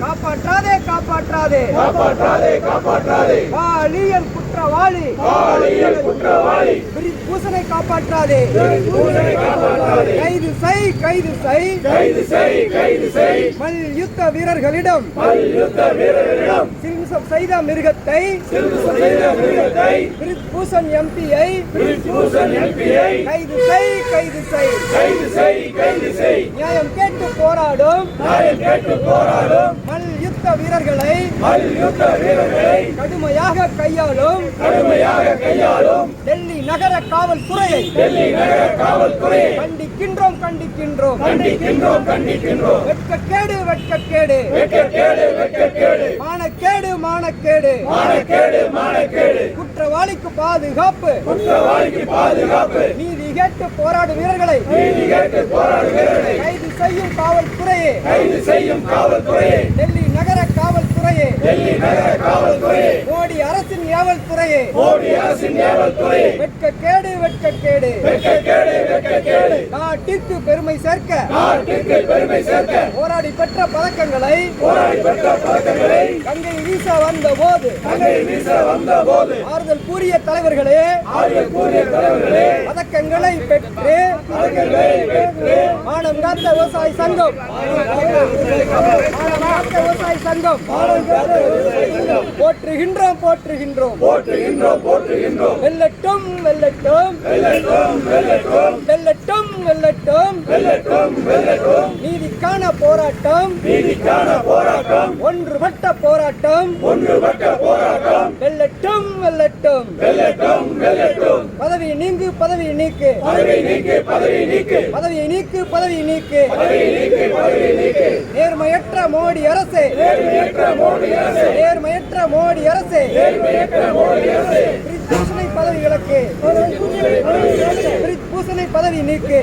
காப்பாற்றாதே காப்பாற்றாதே பாலியல் குற்றவாளி பூசனை காப்பாற்றாதே கைது செய் மல்யுத்த வீரர்களிடம் சில்மிசம் செய்த மிருகத்தை பூசன் எம்பியை கைது செய் நியாயம் கேட்டு போராடும் மல்யுத்த வீரர்களை கடுமையாக கையாளும் டெல்லி நகர காவல்துறையை கண்டிக்கின்றோம் வெட்கக்கேடு மானக்கேடு குற்றவாளிக்கு பாதுகாப்பு நீதி கேட்டு போராடும் வீரர்களை கைது செய்யும் காவல்துறையே டெல்லி நகர காவல்துறையே மோடி அரசின் ஏவல்துறையே வெட்கக்கேடு நாட்டிற்கு பெருமை சேர்க்க போராடி பெற்ற பதக்கங்களை கங்கை வீச வந்த போது ஆறுதல் கூறிய தலைவர்களே பதக்கங்களை பெற்று மானம் காத்த விவசாய சங்கம் போற்றுகின்றோம் வெல்லட்டும் நீதிக்கான போராட்டம் ஒன்றுபட்ட போராட்டம் வெல்லட்டும் பதவி நீக்கு நேர்மையற்ற மோடி அரசே பூசனை பதவி நீக்கு